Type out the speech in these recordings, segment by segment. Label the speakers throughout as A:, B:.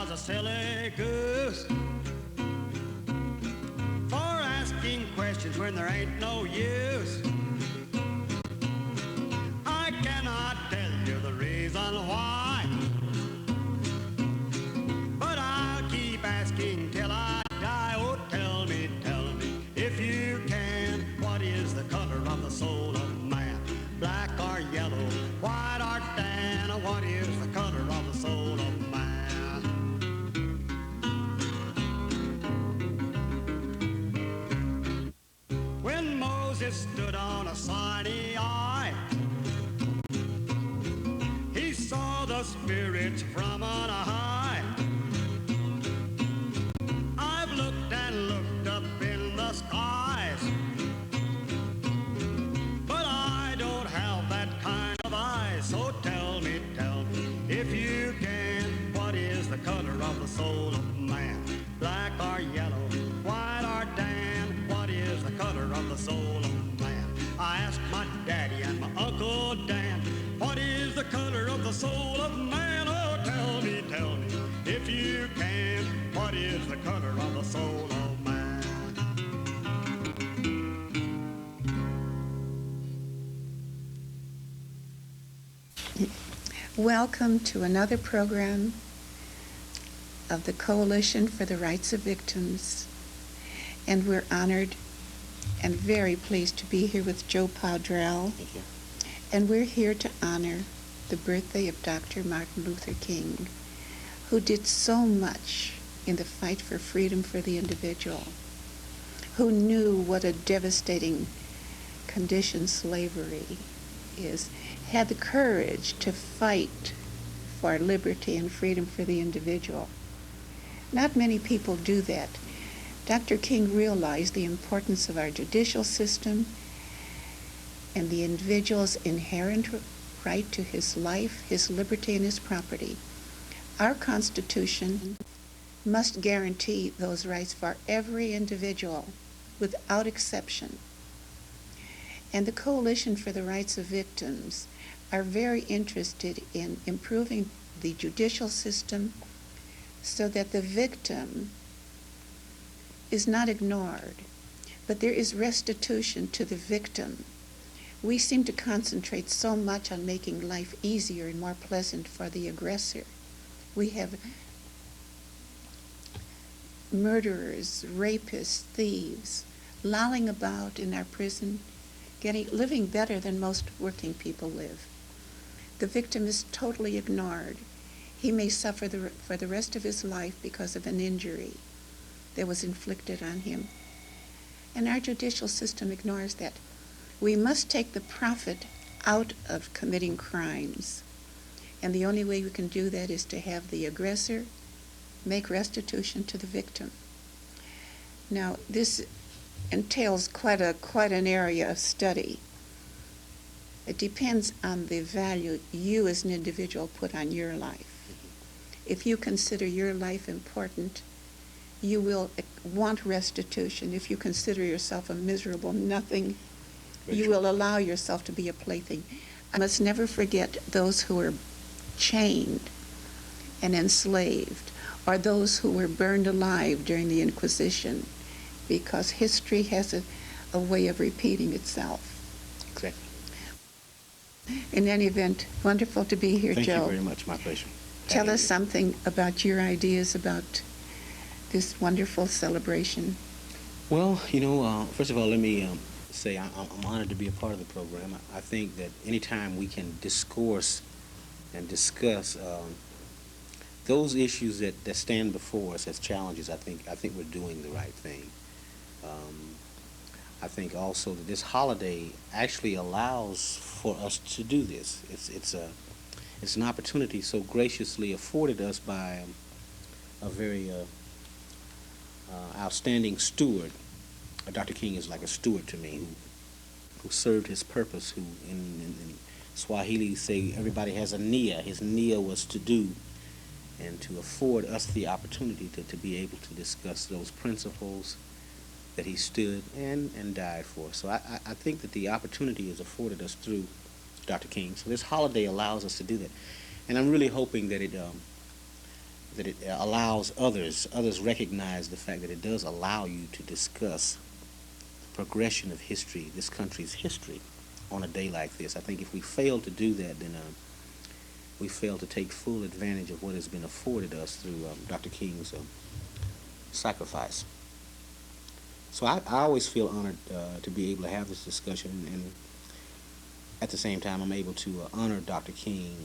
A: was a silly goose for asking questions when there ain't no use. I cannot tell you the reason why, but I'll keep asking till I die. Oh, tell me, if you can, what is the color of the soul of man? Black or yellow, white or tan? What is the color of the soul of man? When Moses stood on a Sinai, he saw the spirits from on high. I've looked and looked up in the skies, but I don't have that kind of eyes. So tell me, if you can, what is the color of the soul of man? Black or yellow, white or tan? What is the color of the soul of man? I asked my daddy and my Uncle Dan, what is the color of the soul of man? Oh, tell me, if you can, what is the color of the soul of man?
B: Welcome to another program of the Coalition for the Rights of Victims. And we're honored and very pleased to be here with Joe Powdrell.
C: Thank you.
B: And we're here to honor the birthday of Dr. Martin Luther King, who did so much in the fight for freedom for the individual, who knew what a devastating condition slavery is, had the courage to fight for liberty and freedom for the individual. Not many people do that. Dr. King realized the importance of our judicial system and the individual's inherent right to his life, his liberty, and his property. Our Constitution must guarantee those rights for every individual without exception. And the Coalition for the Rights of Victims are very interested in improving the judicial system so that the victim is not ignored, but there is restitution to the victim. We seem to concentrate so much on making life easier and more pleasant for the aggressor. We have murderers, rapists, thieves, lolling about in our prison, living better than most working people live. The victim is totally ignored. He may suffer for the rest of his life because of an injury that was inflicted on him. And our judicial system ignores that. We must take the profit out of committing crimes. And the only way we can do that is to have the aggressor make restitution to the victim. Now, this entails quite an area of study. It depends on the value you as an individual put on your life. If you consider your life important, you will want restitution. If you consider yourself a miserable nothing, you will allow yourself to be a plaything. I must never forget those who were chained and enslaved, or those who were burned alive during the Inquisition, because history has a way of repeating itself.
C: Exactly.
B: In any event, wonderful to be here,
C: Joe.
B: Joe.
C: Thank you very much. My pleasure.
B: Tell us something about your ideas about this wonderful celebration.
C: Well, first of all, let me say I'm honored to be a part of the program. I think that anytime we can discourse and discuss those issues that stand before us as challenges, I think we're doing the right thing. I think also that this holiday actually allows for us to do this. It's an opportunity so graciously afforded us by a very outstanding steward. Dr. King is like a steward to me, who served his purpose, who in Swahili say everybody has a nia. His nia was to do, and to afford us the opportunity to be able to discuss those principles that he stood and died for. So I think that the opportunity is afforded us through Dr. King. So this holiday allows us to do that. And I'm really hoping that that it allows others recognize the fact that it does allow you to discuss the progression of history, this country's history, on a day like this. I think if we fail to do that, then we fail to take full advantage of what has been afforded us through Dr. King's sacrifice. So I always feel honored to be able to have this discussion, and at the same time, I'm able to honor Dr. King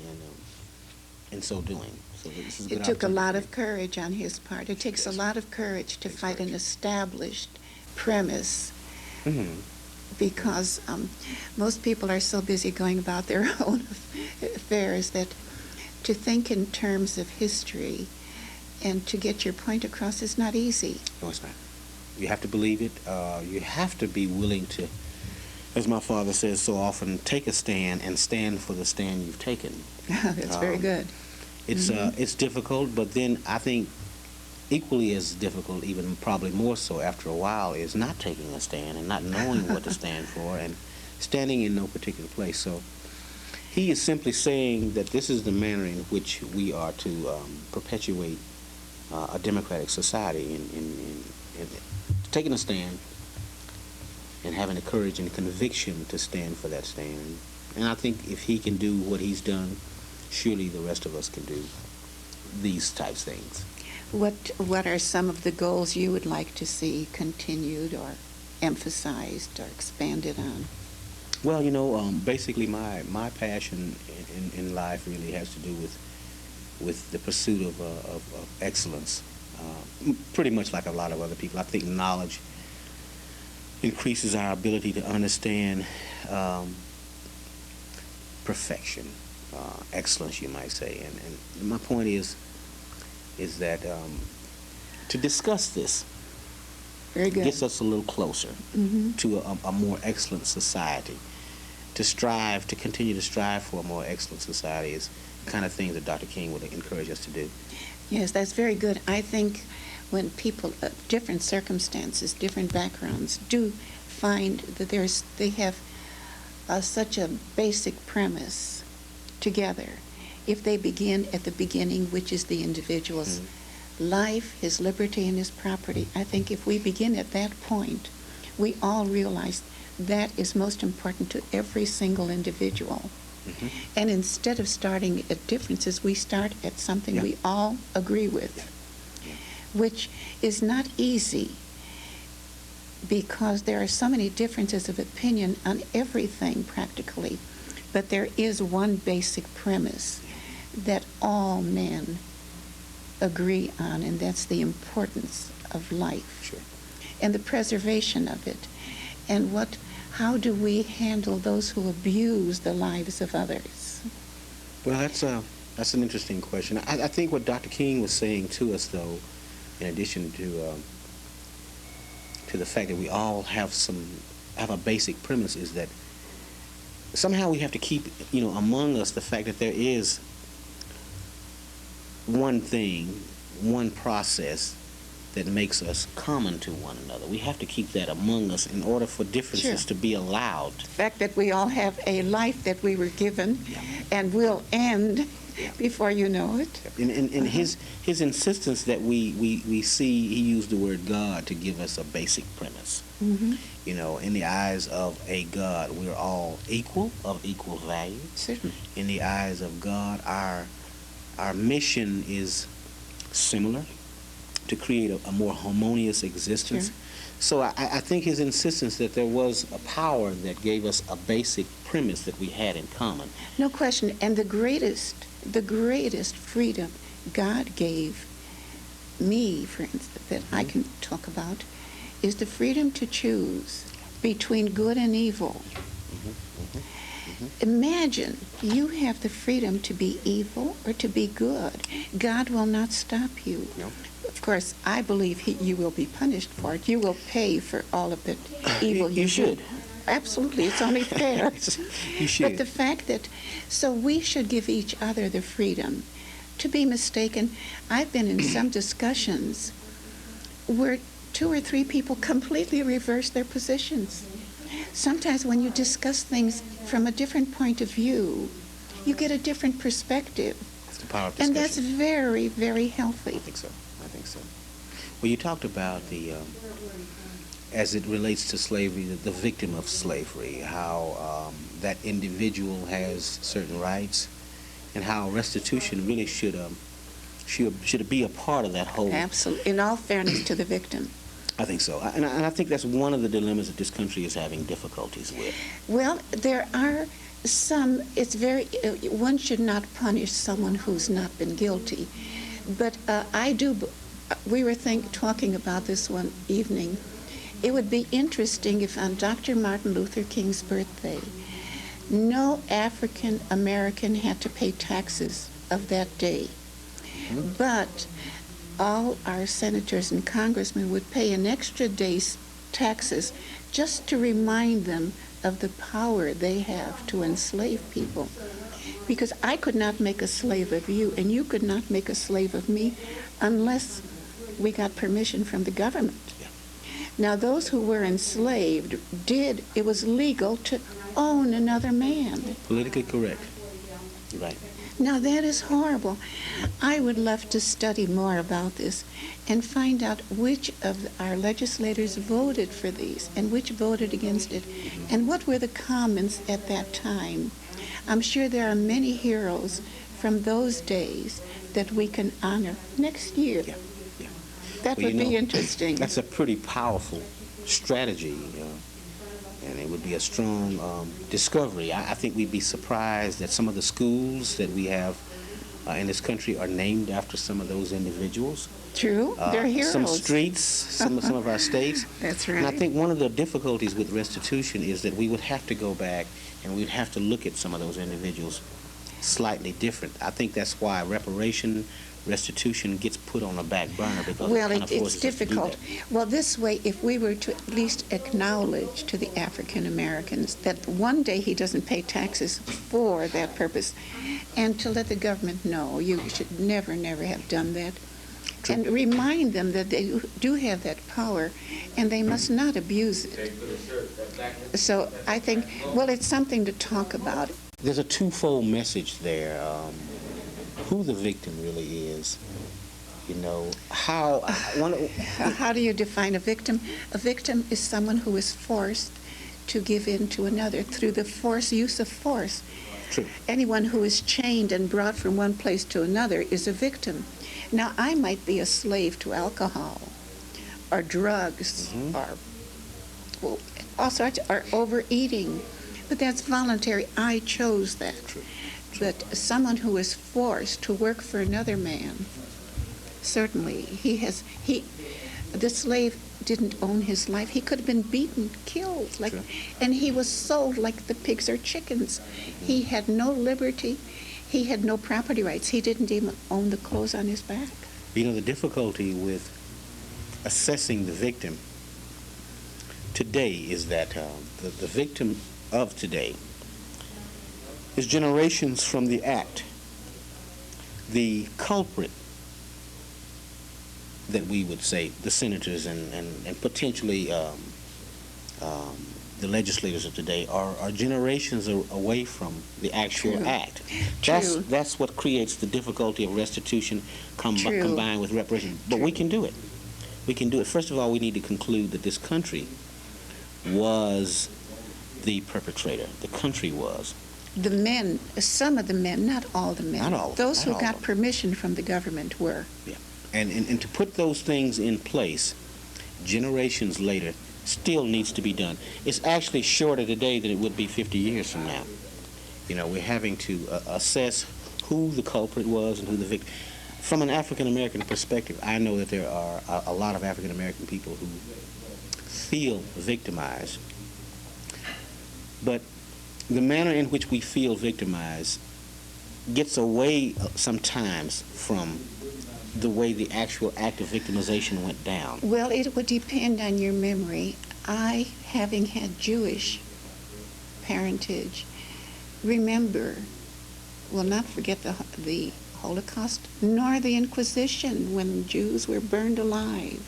C: in so doing. So this is a good
B: It took a lot
C: opportunity.
B: of courage on his part. It takes a
C: Yes.
B: lot of courage to
C: Takes
B: fight an
C: courage.
B: established premise,
C: Mhm.
B: because most people are so busy going about their own affairs that to think in terms of history and to get your point across is not easy.
C: No, it's not. You have to believe it. You have to be willing to, as my father says so often, take a stand and stand for the stand you've taken.
B: That's very good.
C: It's difficult, but then I think equally as difficult, even probably more so after a while, is not taking a stand and not knowing what to stand for and standing in no particular place. So he is simply saying that this is the manner in which we are to perpetuate a democratic society in taking a stand and having the courage and the conviction to stand for that stand. And I think if he can do what he's done, surely the rest of us can do these types of things.
B: What are some of the goals you would like to see continued or emphasized or expanded on?
C: Well, basically my passion in life really has to do with the pursuit of excellence. Pretty much like a lot of other people, I think knowledge increases our ability to understand perfection, excellence, you might say. And my point is that to discuss this
B: Very good.
C: gets us a little closer to a more excellent society. To continue to strive for a more excellent society is the kind of things that Dr. King would encourage us to do.
B: Yes, that's very good. I think when people, different circumstances, different backgrounds, do find that they have such a basic premise together, if they begin at the beginning, which is the individual's life, his liberty, and his property, I think if we begin at that point, we all realize that is most important to every single individual. And instead of starting at differences, we start at something we all agree with, which is not easy because there are so many differences of opinion on everything practically. But there is one basic premise that all men agree on, and that's the importance of life.
C: Sure.
B: And the preservation of it. And how do we handle those who abuse the lives of others?
C: Well, that's an interesting question. I think what Dr. King was saying to us, though, in addition to the fact that we all have a basic premise, is that somehow we have to keep, among us the fact that there is one thing, one process that makes us common to one another. We have to keep that among us in order for differences to be allowed.
B: The fact that we all have a life that we were given and will end before you know it.
C: And his insistence that we see, he used the word God to give us a basic premise. In the eyes of a God, we're all equal, of equal value.
B: Certainly.
C: In the eyes of God, our mission is similar, to create a more harmonious existence.
B: Sure.
C: So I think his insistence that there was a power that gave us a basic premise that we had in common.
B: No question. And the greatest freedom God gave me, for instance, that I can talk about, is the freedom to choose between good and evil. Imagine you have the freedom to be evil or to be good. God will not stop you.
C: No.
B: Of course, I believe you will be punished for it. You will pay for all of the evil you
C: should.
B: do. Absolutely, it's only fair.
C: You should.
B: But the fact so we should give each other the freedom to be mistaken. I've been in some discussions where 2 or 3 people completely reverse their positions. Sometimes when you discuss things from a different point of view, you get a different perspective.
C: It's the power of discussion.
B: And that's very, very
C: I
B: healthy.
C: think so. I think so. Well, you talked about the, as it relates to slavery, the victim of slavery, how that individual has certain rights, and how restitution really should be a part of that whole.
B: Absolutely. In all fairness to the victim.
C: I think so. And I think that's one of the dilemmas that this country is having difficulties with.
B: Well, there are some, it's very, one should not punish someone who's not been guilty. But we were talking about this one evening. It would be interesting if on Dr. Martin Luther King's birthday, no African American had to pay taxes of that day. Mm-hmm. But all our senators and congressmen would pay an extra day's taxes just to remind them of the power they have to enslave people. Because I could not make a slave of you, and you could not make a slave of me unless we got permission from the government. Yeah. Now, those who were enslaved it was legal to own another man.
C: Politically correct. Right.
B: Now, that is horrible. I would love to study more about this and find out which of our legislators voted for these and which voted against it, and what were the comments at that time. I'm sure there are many heroes from those days that we can honor next year. Yeah. Yeah. That would be interesting.
C: That's a pretty powerful strategy. And it would be a strong discovery. I think we'd be surprised that some of the schools that we have in this country are named after some of those individuals.
B: True, they're heroes.
C: Some streets, some of our states.
B: That's right.
C: And I think one of the difficulties with restitution is that we would have to go back and we'd have to look at some of those individuals slightly different. I think that's why restitution gets put on the back burner, because
B: it's difficult. Well, this way, if we were to at least acknowledge to the African Americans that one day he doesn't pay taxes for that purpose, and to let the government know you should never have done that, True. And remind them that they do have that power and they must not abuse it. So I think, it's something to talk about.
C: There's a twofold message there. Who the victim really is, how
B: do you define a victim? A victim is someone who is forced to give in to another through the use of force.
C: True.
B: Anyone who is chained and brought from one place to another is a victim. Now, I might be a slave to alcohol or drugs, mm-hmm. or all sorts, or overeating, but that's voluntary. I chose that.
C: True.
B: But someone who is forced to work for another man, certainly the slave didn't own his life. He could have been beaten, killed,
C: True.
B: And he was sold like the pigs or chickens. He had no liberty. He had no property rights. He didn't even own the clothes on his back.
C: The difficulty with assessing the victim today is that the victim of today is generations from the act. The culprit, that we would say, the senators and potentially the legislators of today are generations away from the actual
B: True.
C: act.
B: True.
C: That's what creates the difficulty of restitution combined with reparation. But
B: True.
C: we can do it. We can do it. First of all, we need to conclude that this country was the perpetrator. The country was.
B: The men, some of the men, not all the men.
C: Not all.
B: Those
C: not
B: who
C: all
B: got permission from the government were.
C: Yeah. And to put those things in place generations later still needs to be done. It's actually shorter today than it would be 50 years from now. We're having to assess who the culprit was and who the victim. From an African American perspective, I know that there are a lot of African American people who feel victimized. But the manner in which we feel victimized gets away sometimes from the way the actual act of victimization went down.
B: Well, it would depend on your memory. I, having had Jewish parentage, will not forget the Holocaust, nor the Inquisition when Jews were burned alive.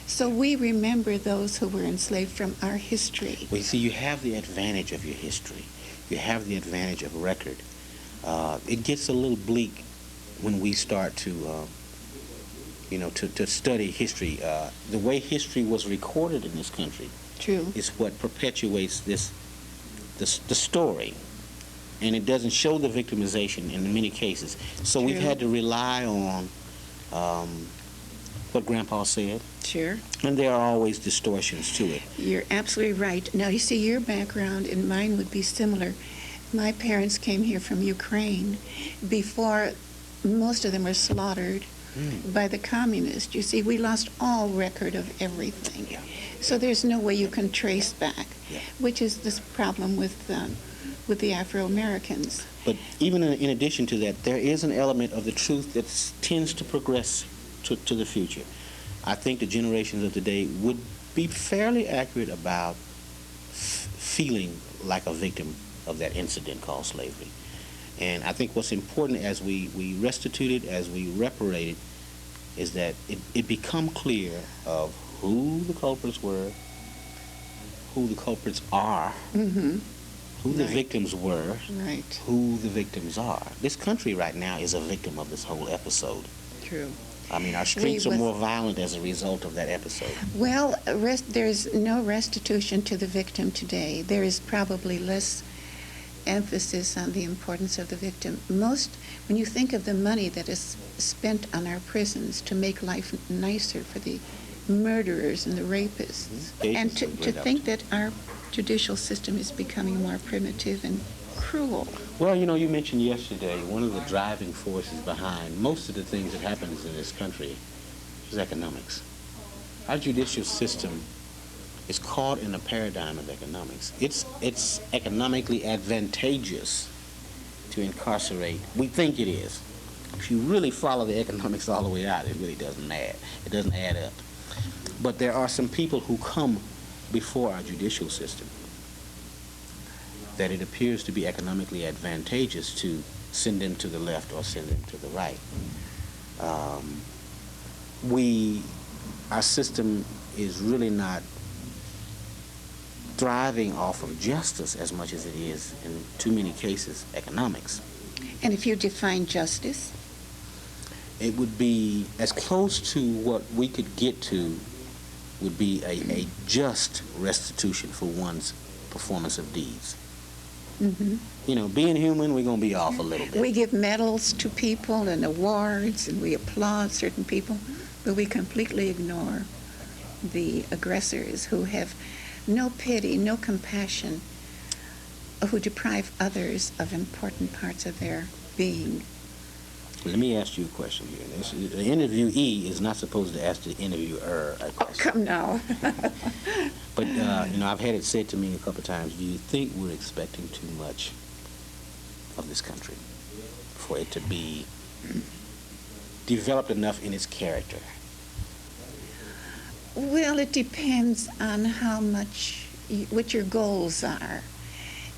B: So we remember those who were enslaved from our history.
C: Well, you see, you have the advantage of your history. You have the advantage of record. It gets a little bleak when we start to to study history. The way history was recorded in this country
B: True.
C: is what perpetuates the story, and it doesn't show the victimization in many cases. So we've
B: True.
C: had to rely on what Grandpa said,
B: Sure.
C: and there are always distortions to it.
B: You're absolutely right. Now, you see, your background and mine would be similar. My parents came here from Ukraine before most of them were slaughtered by the communists. You see, we lost all record of everything.
C: Yeah.
B: So there's no way you can trace back,
C: Yeah.
B: which is this problem with the Afro-Americans.
C: But even in addition to that, there is an element of the truth that tends to progress to the future. I think the generations of today would be fairly accurate about feeling like a victim of that incident called slavery. And I think what's important as we restitute it, as we reparate it, is that it become clear of who the culprits were, who the culprits are,
B: Mm-hmm.
C: who the
B: Right.
C: victims were,
B: Right.
C: who the victims are. This country right now is a victim of this whole episode.
B: True.
C: I mean, our streets are
B: was-
C: more violent as a result of that episode.
B: Well, there's no restitution to the victim today. There is probably less emphasis on the importance of the victim. When you think of the money that is spent on our prisons to make life nicer for the murderers and the rapists,
C: Mhm.
B: and
C: It's
B: to
C: a great
B: think that our judicial system is becoming more primitive and cruel.
C: Well, you mentioned yesterday one of the driving forces behind most of the things that happens in this country is economics. Our judicial system is caught in a paradigm of economics. It's economically advantageous to incarcerate. We think it is. If you really follow the economics all the way out, it really doesn't add. It doesn't add up. But there are some people who come before our judicial system that it appears to be economically advantageous to send them to the left or send them to the right. Our system is really not thriving off of justice as much as it is, in too many cases, economics.
B: And if you define justice,
C: It would be as close to what we could get to would be a just restitution for one's performance of deeds. Being human, we're going to be off a little bit.
B: we give medals to people and awards, and we applaud certain people, but we completely ignore the aggressors who have no pity, no compassion, who deprive others of important parts of their being.
C: Let me ask you a question here. The interviewee is not supposed to ask the interviewer a
B: Oh,
C: question.
B: come now.
C: But, I've had it said to me a couple of times, do you think we're expecting too much of this country for it to be developed enough in its character?
B: Well, it depends on what your goals are.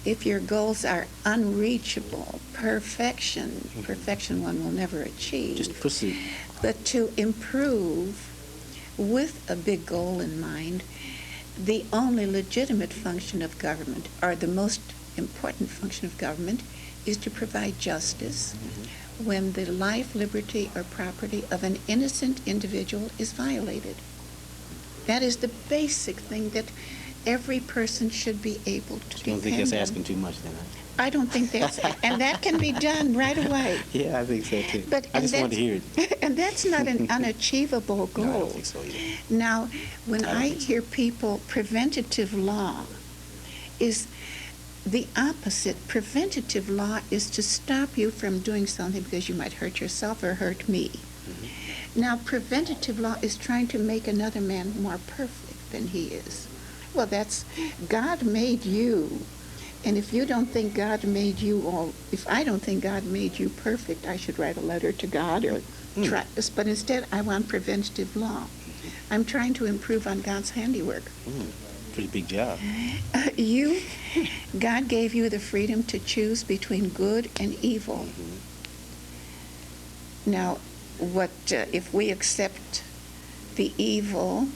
B: If your goals are unreachable, perfection one will never achieve.
C: Just proceed.
B: But to improve with a big goal in mind, the only legitimate function of government, or the most important function of government, is to provide justice when the life, liberty, or property of an innocent individual is violated. That is the basic thing that every person should be able to
C: You don't think
B: depend
C: that's
B: on.
C: asking too much then?
B: I don't think that's, and that can be done right away.
C: Yeah, I think so too.
B: But-
C: I
B: and
C: just wanted to hear it.
B: And that's not an unachievable
C: No, I
B: goal.
C: don't think so either.
B: Now, when
C: I don't
B: I
C: think so.
B: hear people, preventative law is the opposite. Preventative law is to stop you from doing something because you might hurt yourself or hurt me. Now, preventative law is trying to make another man more perfect than he is. Well, God made you. And if you don't think God made you, or if I don't think God made you perfect, I should write a letter to God or try. But instead, I want preventative law. I'm trying to improve on God's handiwork.
C: Pretty big job.
B: God gave you the freedom to choose between good and evil. Now, if we accept the evil,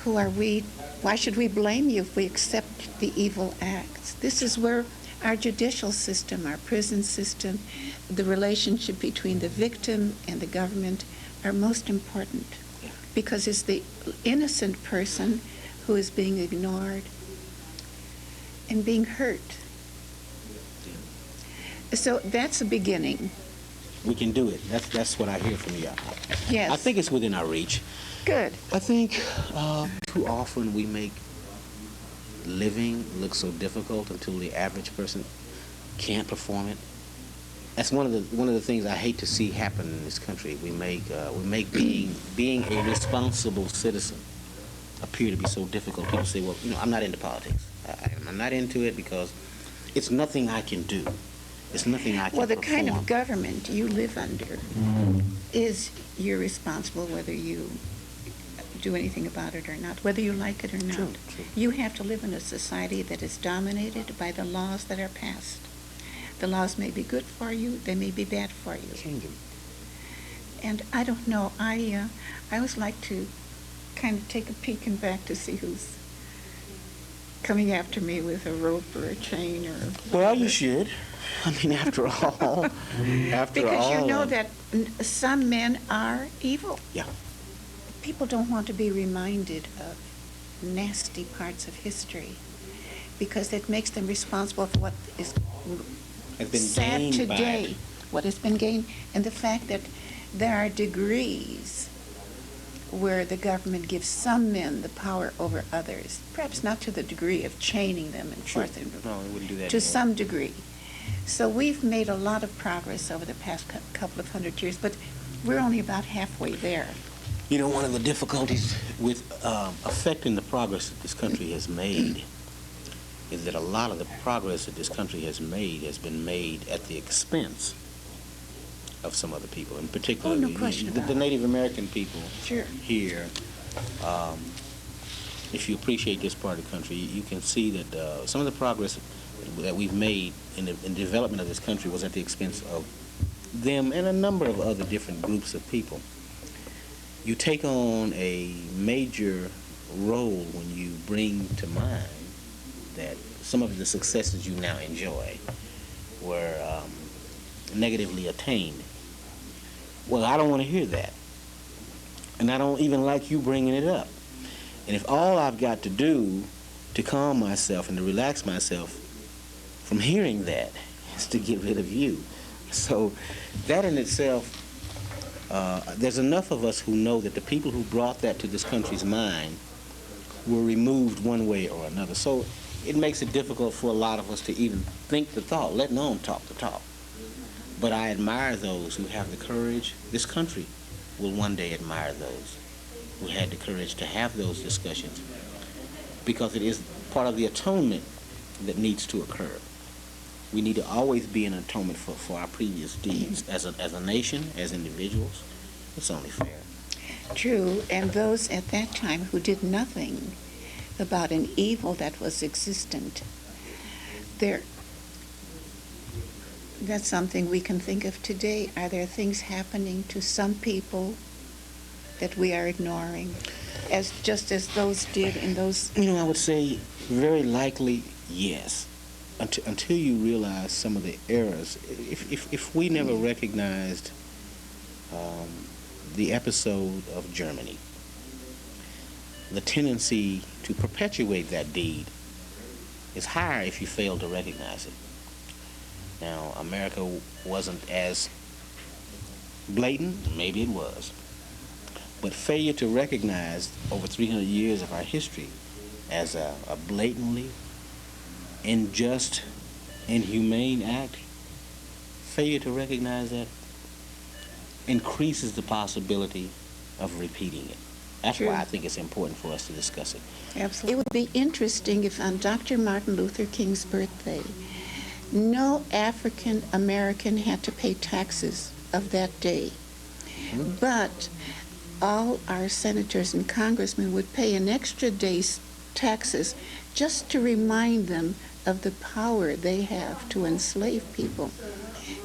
B: who are we? Why should we blame you if we accept the evil acts? This is where Our judicial system, our prison system, the relationship between the victim and the government are most important because it's the innocent person who is being ignored and being hurt. So that's a beginning.
C: We can do it. That's what I hear from you.
B: Yes.
C: I think it's within our reach.
B: Good.
C: I think too often we make living look so difficult until the average person can't perform it. That's one of the things I hate to see happen in this country. We make being a responsible citizen appear to be so difficult. People say, well, I'm not into politics. I'm not into it because it's nothing I can do. It's nothing I can
B: Well, the
C: perform.
B: kind of government you live under is you're responsible whether you do anything about it or not, whether you like it or not.
C: True.
B: You have to live in a society that is dominated by the laws that are passed. The laws may be good for you, they may be bad for you.
C: Change them.
B: And I don't know, I always like to kind of take a peek and back to see who's coming after me with a rope or a chain or...
C: Well, you should. I mean, after all,
B: Because you know that some men are evil.
C: Yeah.
B: People don't want to be reminded of nasty parts of history because it makes them responsible for what is
C: Has been
B: sad
C: gained by
B: today,
C: it.
B: what has been gained, and the fact that there are degrees where the government gives some men the power over others, perhaps not to the degree of chaining them and
C: Sure.
B: forcing them,
C: No, we wouldn't do that
B: to
C: anymore.
B: some degree. So we've made a lot of progress over the past couple of hundred years, but we're only about halfway there.
C: One of the difficulties with affecting the progress that this country has made is that a lot of the progress that this country has been made at the expense of some other people, in particular
B: no question
C: the
B: about it.
C: Native American people
B: Sure.
C: here. If you appreciate this part of the country, you can see that some of the progress that we've made in the development of this country was at the expense of them and a number of other different groups of people. You take on a major role when you bring to mind that some of the successes you now enjoy were negatively attained. Well, I don't want to hear that. And I don't even like you bringing it up. And if all I've got to do to calm myself and to relax myself from hearing that is to get rid of you. So that in itself, there's enough of us who know that the people who brought that to this country's mind were removed one way or another. So it makes it difficult for a lot of us to even think the thought, let alone talk the talk. But I admire those who have the courage. This country will one day admire those who had the courage to have those discussions, because it is part of the atonement that needs to occur. We need to always be an atonement for our previous deeds. As a nation, as individuals, it's only fair.
B: True, and those at that time who did nothing about an evil that was existent, that's something we can think of today. Are there things happening to some people that we are ignoring, just as those did in those...
C: I would say very likely yes. Until you realize some of the errors. If we never recognized the episode of Germany, the tendency to perpetuate that deed is higher if you fail to recognize it. Now, America wasn't as blatant, maybe it was, but failure to recognize over 300 years of our history as a blatantly unjust, inhumane act, failure to recognize that increases the possibility of repeating it. That's
B: True.
C: why I think it's important for us to discuss it.
B: Absolutely. It would be interesting if on Dr. Martin Luther King's birthday, no African American had to pay taxes of that day. But all our senators and congressmen would pay an extra day's taxes just to remind them of the power they have to enslave people.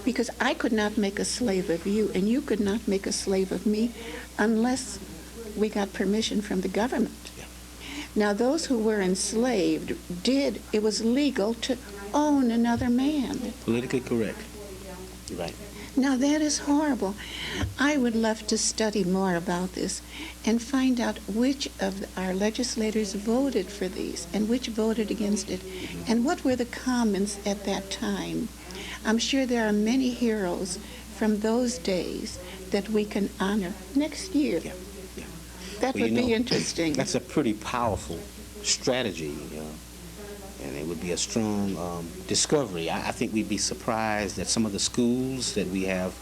B: Because I could not make a slave of you, and you could not make a slave of me unless we got permission from the government. Now, those who were enslaved it was legal to own another man.
C: Politically correct. You're right.
B: Now, that is horrible. I would love to study more about this and find out which of our legislators voted for these and which voted against it, and what were the comments at that time. I'm sure there are many heroes from those days that we can honor next year.
C: Yeah. Yeah.
B: That would be interesting.
C: That's a pretty powerful strategy, and it would be a strong discovery. I think we'd be surprised that some of the schools that we have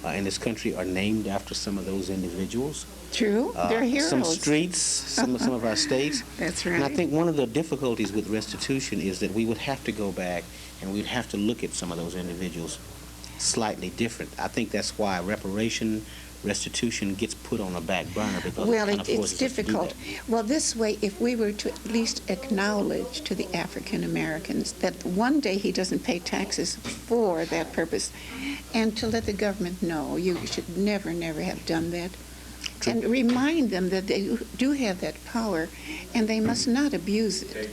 C: in this country are named after some of those individuals.
B: True, they're heroes.
C: Some streets, some of our states.
B: That's right.
C: And I think one of the difficulties with restitution is that we would have to go back and we'd have to look at some of those individuals slightly different. I think that's why restitution gets put on a back burner, because
B: well,
C: it kind of
B: it's
C: forces us to do
B: difficult.
C: that.
B: Well, this way, if we were to at least acknowledge to the African Americans that one day he doesn't pay taxes for that purpose, and to let the government know you should never have done that,
C: True.
B: and remind them that they do have that power and they must not abuse it.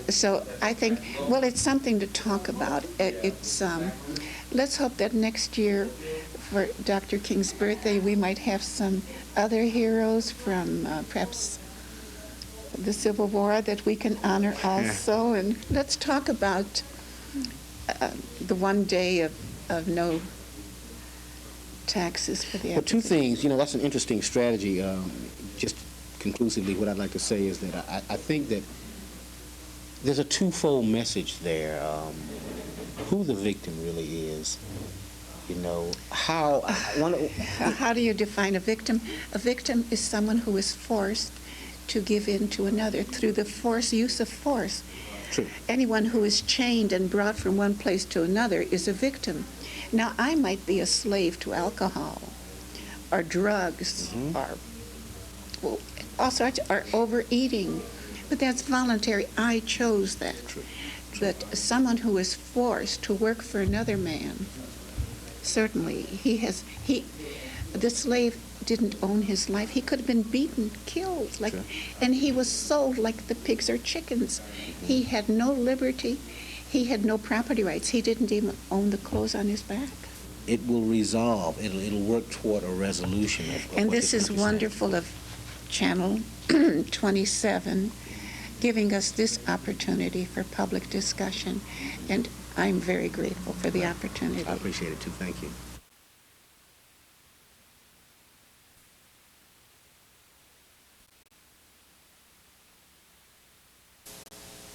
B: So I think, well, it's something to talk about. Let's hope that next year, for Dr. King's birthday, we might have some other heroes from perhaps the Civil War that we can honor also. And let's talk about the one day of no taxes for the
C: But two
B: African.
C: things, that's an interesting strategy. Just conclusively, what I'd like to say is that I think that there's a twofold message there. Who the victim really is. How
B: do you define a victim? A victim is someone who is forced to give in to another through the use of force.
C: True.
B: Anyone who is chained and brought from one place to another is a victim. Now, I might be a slave to alcohol or drugs or all sorts, or overeating, but that's voluntary. I chose that.
C: True.
B: But someone who is forced to work for another man, certainly the slave didn't own his life. He could have been beaten, killed,
C: Sure.
B: and he was sold like the pigs or chickens. He had no liberty. He had no property rights. He didn't even own the clothes on his back.
C: It will resolve. It'll work toward a resolution of
B: And
C: what
B: this is
C: country's saying.
B: wonderful of Channel 27 giving us this opportunity for public discussion. And I'm very grateful for the opportunity.
C: I appreciate it too. Thank you.